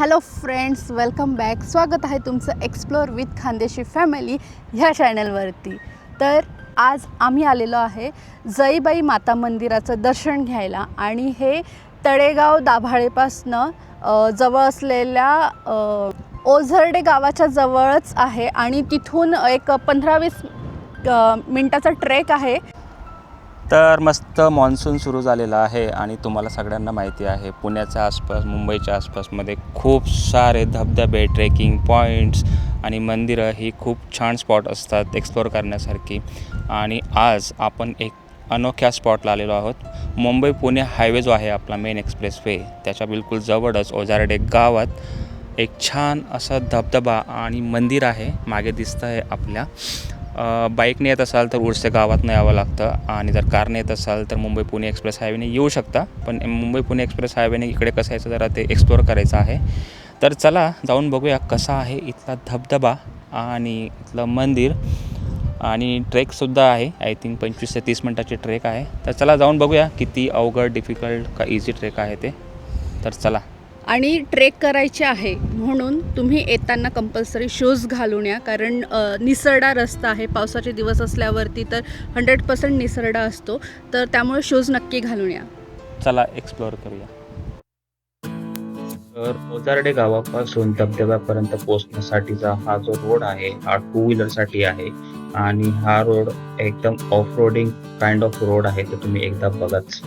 Hello friends, welcome back. स्वागत आहे तुमचं एक्सप्लोर विथ खानदेशी फॅमिली ह्या चॅनलवरती. तर आज आम्ही आलेलो आहे जईबाई माता मंदिराचं दर्शन घ्यायला आणि हे तळेगाव दाभाळेपासनं जवळ असलेल्या ओझरडे गावाच्या जवळच आहे आणि तिथून एक 15-20 मिनटाचा ट्रेक आहे. तर मस्त मान्सून सुरू झालेला आहे आणि तुम्हाला सगळ्यांना माहिती आहे पुण्याच्या आसपास मुंबईच्या आसपासमध्ये खूप सारे धबधबे, ट्रेकिंग पॉईंट्स आणि मंदिरं ही खूप छान स्पॉट असतात एक्सप्लोअर करण्यासारखी. आणि आज आपण एक अनोख्या स्पॉटला आलेलो आहोत. मुंबई पुणे हायवे जो आहे आपला मेन एक्सप्रेसवे त्याच्या बिलकुल जवळच ओझरडे गावात एक छान असा धबधबा आणि मंदिर आहे. मागे दिसतं आहे आपल्या. बाईकने येत असाल तर उर्से गावातनं यावं लागतं आणि जर कारने येत असाल तर मुंबई पुणे एक्सप्रेस हायवेने येऊ शकता. पण मुंबई पुणे एक्सप्रेस हायवेने इकडे कसं यायचं जरा ते एक्सप्लोअर करायचं आहे. तर चला जाऊन बघूया कसा आहे इथला धबधबा आणि इथलं मंदिर. आणि ट्रेकसुद्धा आहे. आय थिंक 25 ते 30 मिनटाची ट्रेक आहे. तर चला जाऊन बघूया किती अवघड, डिफिकल्ट का इझी ट्रेक आहे ते. तर चला. आणि ट्रेक करायचे आहे म्हणून तुम्ही येताना कंपल्सरी शूज घालून या, कारण निसरडा रस्ता आहे. पावसाचे दिवस असल्यावरती तर 100% निसरडा असतो, तर त्यामुळे शूज नक्की घालून या. चला एक्सप्लोअर करूया. तर ओझरडे गावापासून धबधब्यापर्यंत पोहोचण्यासाठीचा हा जो रोड आहे हा 2 व्हीलरसाठी आहे आणि हा रोड एकदम off roading kind of road आहे. तर तुम्ही एकदा बघाच.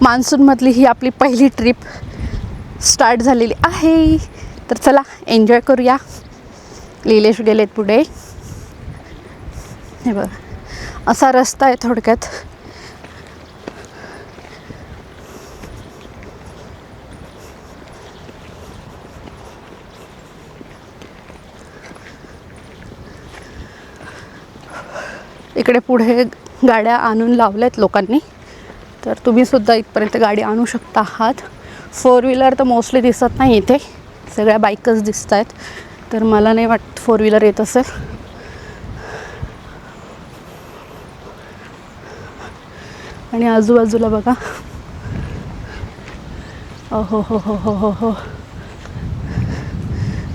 मान्सूनमधली ही आपली पहिली ट्रिप स्टार्ट झालेली आहे. तर चला एन्जॉय करूया. लीलेश गेलेत पुढे. हे बघ, असा रस्ता आहे थोडक्यात. इकडे पुढे गाड्या आणून लावल्यात लोकांनी, तर तुम्ही सुद्धा इथपर्यंत गाडी आणू शकता आहात. 4 व्हीलर तर मोस्टली दिसत नाही इथे, सगळ्या बाईकच दिसत आहेत. तर मला नाही वाटत 4 व्हीलर येत असेल. आणि आजूबाजूला बघा. हो हो हो हो हो हो,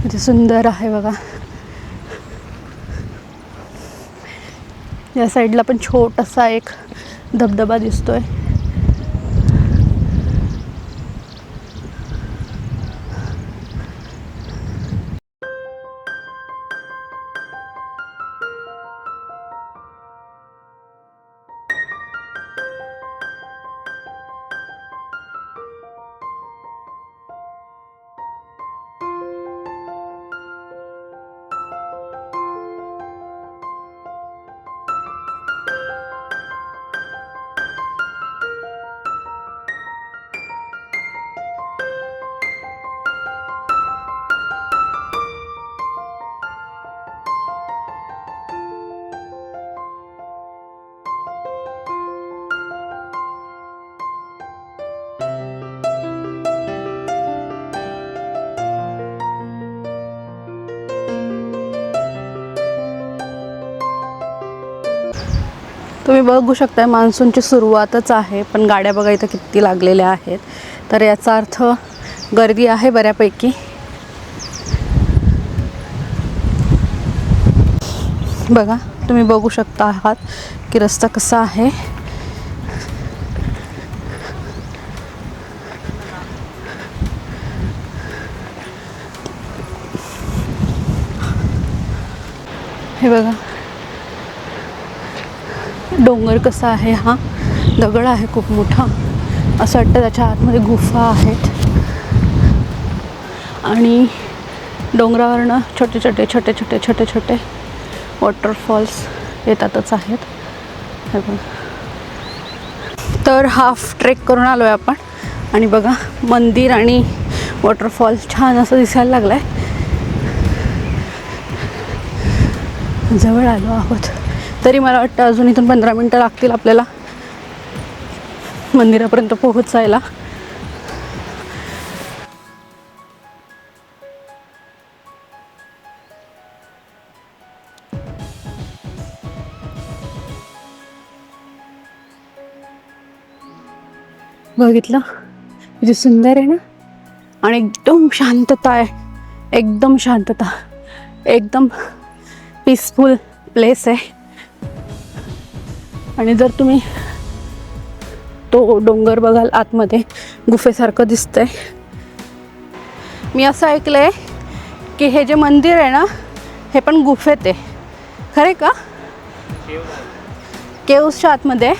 किती सुंदर आहे बघा. या साईडला पण छोटासा एक धबधबा दिसतोय. बघू शकताय मान्सूनची सुरुवातच आहे, पण गाड्या बघा इथं किती लागलेल्या आहेत. तर याचा अर्थ गर्दी आहे बऱ्यापैकी. बघा तुम्ही बघू शकता आहात की रस्ता कसा आहे. हे बघा डोंगर कसा आहे. हा दगड आहे खूप मोठा, असं वाटतं त्याच्या आतमध्ये गुफा आहेत. आणि डोंगरावरनं छोटे छोटे छोटे छोटे छोटे छोटे वॉटरफॉल्स येतातच आहेत. हे बघा. तर हाफ ट्रेक करून आलो आहे आपण आणि बघा मंदिर आणि वॉटरफॉल छान असं दिसायला लागलं आहे. जवळ आलो आहोत. तरी मला वाटतं अजून इथून 15 मिनटं लागतील आपल्याला मंदिरापर्यंत पोहोचायला. बघितलं किती सुंदर आहे ना. आणि एकदम शांतता आहे, एकदम शांतता, एकदम पीसफुल प्लेस आहे. आणि जर तुम्ही तो डोंगर बघाल आतमध्ये गुफेसारखं दिसतंय. मी असं ऐकलंय की हे जे मंदिर आहे ना हे पण गुफेत आहे. खरे का? केव्सच्या आतमध्ये.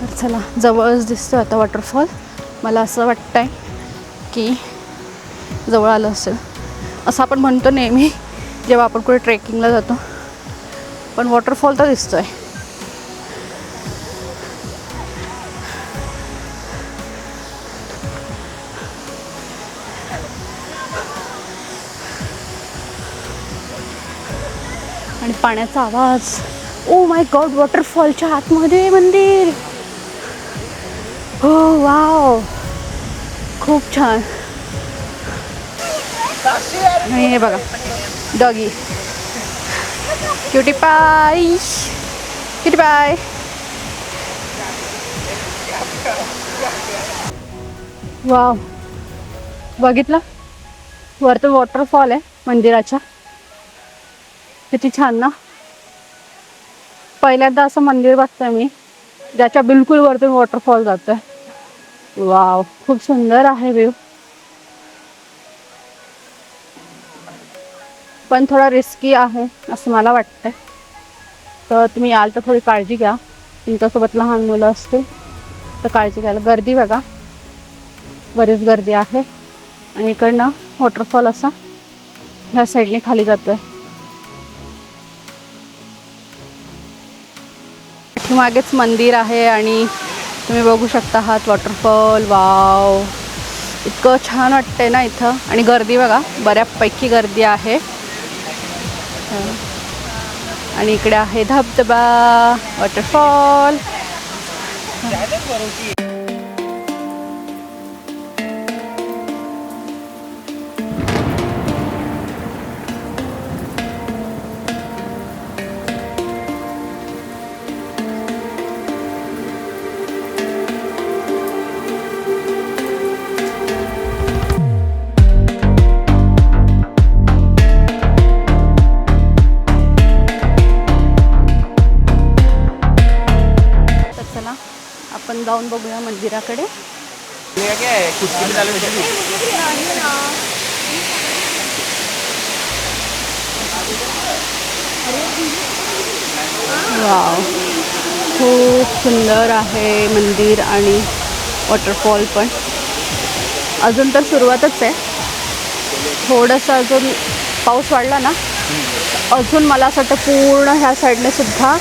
तर चला जवळच दिसतो आता वॉटरफॉल. मला असं वाटतंय की जवळ आलं असेल असं आपण म्हणतो नेहमी जेव्हा आपण कुठे ट्रेकिंगला जातो, पण वॉटरफॉल तर दिसतोय. आणि पाण्याचा आवाज. ओ माय गॉड, वॉटरफॉलच्या आतमध्ये मंदिर. हो वाव, खूप छान. आणि हे बघा डॉगी, क्युटी पाय, क्युटी पाय. वाव, बघितलं वरती वॉटरफॉल आहे मंदिराच्या. किती छान ना. पहिल्यांदा असं मंदिर बघतोय मी ज्याच्या बिलकुल वरती वॉटरफॉल जातोय. वाव, खूप सुंदर आहे व्ह्यू. पण थोडा रिस्की आहे असं मला वाटतंय. तर तुम्ही याल तर थोडी काळजी घ्या. तुमच्यासोबत लहान मुलं असतील तर काळजी घ्यायला. गर्दी बघा, बरीच गर्दी आहे. आणि इकडनं वॉटरफॉल असा ह्या साईडने खाली जातोय. मागेच मंदिर आहे आणि तुम्ही बघू शकता आहात वॉटरफॉल. वाव, इतकं छान वाटतंय ना इथं. आणि गर्दी बघा, बऱ्यापैकी गर्दी आहे. आणि इकडे आहे धबधबा, वॉटरफॉल. आपण जाऊन बघूया मंदिराकडे. वाव, खूप सुंदर आहे मंदिर आणि वॉटरफॉल पण. अजून तर सुरुवातच आहे. थोडंसं अजून पाऊस वाढला ना अजून मला असं वाटतं पूर्ण ह्या साईडने सुद्धा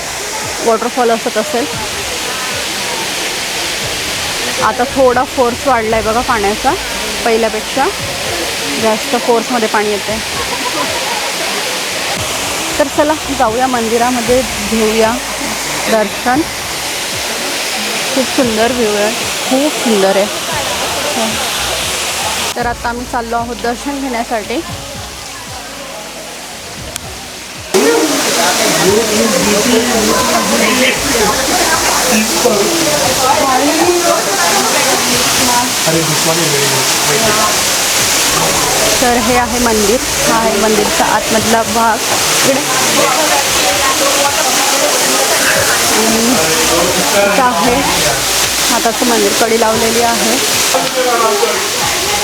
वॉटरफॉल असत असेल. आता थोडा फोर्स वाढला आहे बघा पाण्याचा, पहिल्यापेक्षा जास्त फोर्समध्ये पाणी येते. तर चला जाऊया मंदिरामध्ये, घेऊया दर्शन. खूप सुंदर व्ह्यू आहे, खूप सुंदर आहे. तर आता आम्ही चाललो आहोत दर्शन घेण्यासाठी. तर हे आहे मंदिर. हा आहे मंदिरचा आतमधला भाग. इकडे इथं आहे माताचं मंदिर, कडी लावलेली आहे.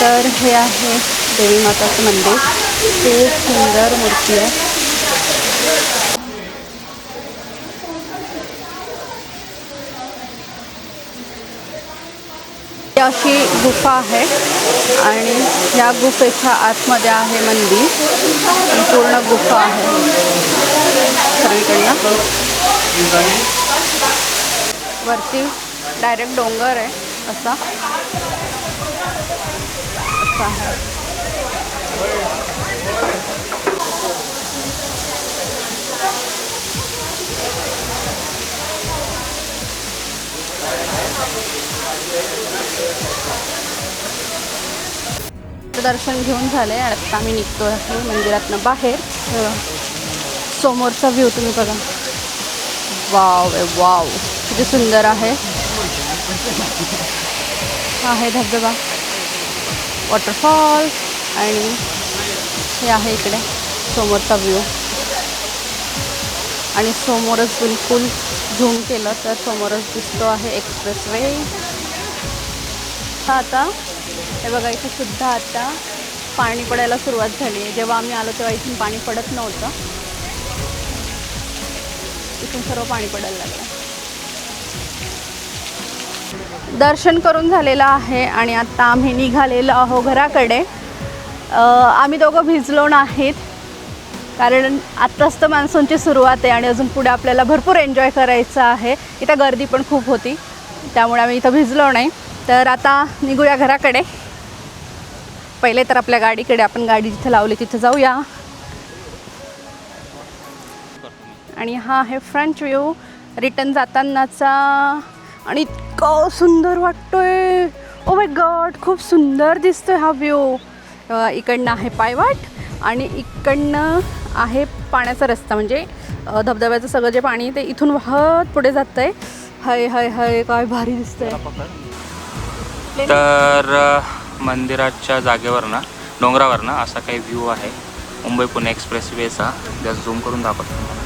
तर हे आहे देवी माताचं मंदिर. खूप सुंदर मूर्ती आहे. अशी गुफा आहे आणि या गुफेच्या आतमध्ये आहे मंदिर. पूर्ण गुफा आहे सगळीकडनं. वरती डायरेक्ट डोंगर आहे असा आहे. दर्शन घेऊन झाले आणि आता आम्ही निघतो आहे मंदिरातनं बाहेर. समोरचा व्ह्यू तुम्ही बघा. वाव वाव, किती सुंदर आहे. आहे धबधबा, वॉटरफॉल आणि हे आहे इकडे समोरचा व्ह्यू. आणि समोरच बिलकुल झूम केलं तर समोरच दिसतो आहे एक्सप्रेसवे. आता हे बघा, इथे सुद्धा आता पाणी पडायला सुरुवात झाली आहे. जेव्हा आम्ही आलो तेव्हा इथून पाणी पडत नव्हतं. इथून सर्व पाणी पडायला लागलं. दर्शन करून झालेलं आहे आणि आता आम्ही निघालेलो आहो घराकडे. आम्ही दोघं भिजलो नाहीत कारण आत्ताच तर मान्सूनची सुरुवात आहे आणि अजून पुढे आपल्याला भरपूर एन्जॉय करायचं आहे. इथं गर्दी पण खूप होती त्यामुळे आम्ही इथं भिजलो नाही. तर आता निघूया घराकडे. पहिले तर आपल्या गाडीकडे, आपण गाडी जिथे लावली तिथे जाऊया. आणि हा आहे फ्रंट व्ह्यू रिटर्न जातानाचा आणि इतकं सुंदर वाटतोय. ओ माय गॉड, खूप सुंदर दिसतोय हा व्ह्यू. इकडनं आहे पायवाट आणि इकडनं आहे पाण्याचा रस्ता, म्हणजे धबधब्याचं सगळं जे पाणी ते इथून वाहत पुढे जात आहे. हाय हाय हाय, काय भारी दिसतंय. तर मंदिराच्या जागेवर ना, डोंगरावर ना असा काही व्ह्यू आहे मुंबई पुणे एक्सप्रेसवेचा. जस्ट झूम करून दाखवतो तुम्हाला.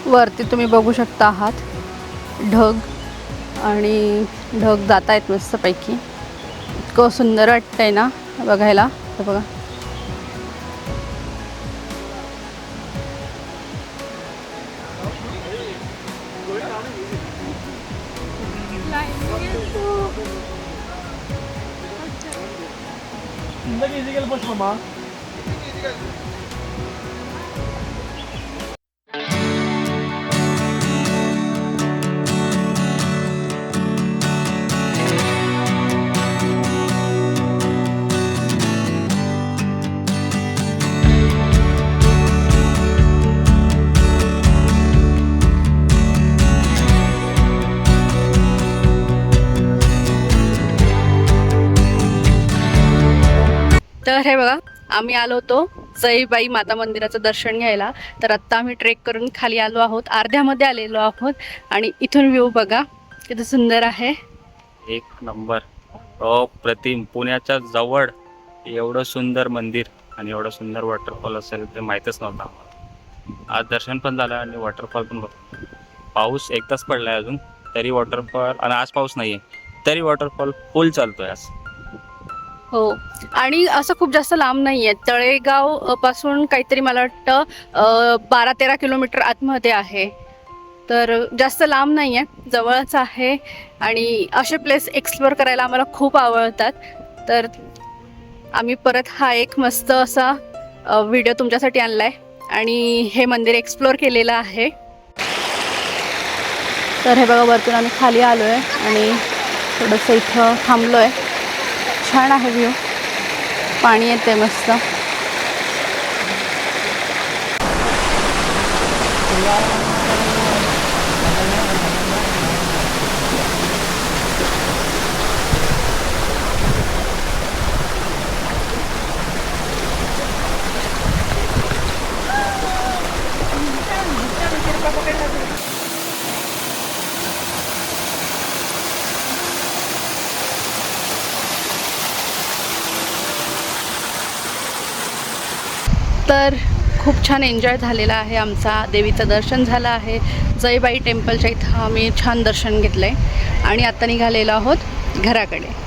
वरती तुम्ही बघू शकता आहात ढग आणि ढग जात आहेत मस्तपैकी. इतकं सुंदर वाटतंय ना बघायला. तर बघा, तर हे बघा, आम्ही आलो होतो जईबाई माता मंदिराचं दर्शन घ्यायला. तर आत्ता आम्ही ट्रेक करून खाली आलो आहोत, अर्ध्यामध्ये आलेलो आहोत. आणि इथून व्ह्यू बघा किती सुंदर आहे. एक नंबर, प्रतिम. पुण्याच्या जवळ एवढं सुंदर मंदिर आणि एवढं सुंदर वॉटरफॉल असेल ते माहीतच नव्हतं आम्हाला. आज दर्शन पण झालं आणि वॉटरफॉल पण बघतो. पाऊस एक तास पडला आहे अजून तरी वॉटरफॉल, आणि आज पाऊस नाही आहे तरी वॉटरफॉल फुल चालतोय आज. हो, आणि असं खूप जास्त लांब नाही आहे. तळेगाव पासून काहीतरी मला वाटतं 12-13 किलोमीटर आतमध्ये आहे. तर जास्त लांब नाही आहे, जवळच आहे. आणि असे प्लेस एक्सप्लोअर करायला आम्हाला खूप आवडतात. तर आम्ही परत हा एक मस्त असा व्हिडिओ तुमच्यासाठी आणला आहे आणि हे मंदिर एक्सप्लोअर केलेलं आहे. तर हे बघा, वरतून आम्ही खाली आलो आहे आणि थोडंसं इथं थांबलो आहे. छान आहे व्ह्यू, पाणी येते मस्त. तर खूप छान एन्जॉय झालेला आहे आमचा. देवीचं दर्शन झालं आहे. जयबाई टेम्पलच्या इथं आम्ही छान दर्शन घेतलं आहे आणि आता निघालेलो आहोत घराकडे.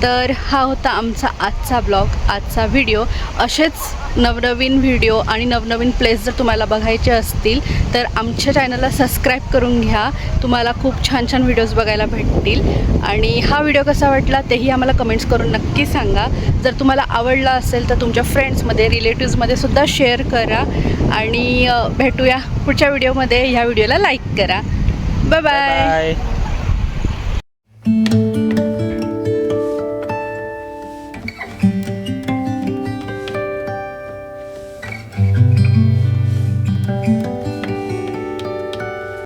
तर हा होता आमचा आजचा ब्लॉग, आजचा व्हिडिओ. असेच नवनवीन व्हिडिओ आणि नवनवीन प्लेस जर तुम्हाला बघायचे असतील तर आमच्या चॅनलला सबस्क्राईब करून घ्या. तुम्हाला खूप छान छान व्हिडिओज बघायला भेटतील. आणि हा व्हिडिओ कसा वाटला तेही आम्हाला कमेंट्स करून नक्की सांगा. जर तुम्हाला आवडला असेल तर तुमच्या फ्रेंड्समध्ये, रिलेटिव्समध्ये सुद्धा शेअर करा. आणि भेटूया पुढच्या व्हिडिओमध्ये. ह्या व्हिडिओला लाईक करा. Bye bye. बाय.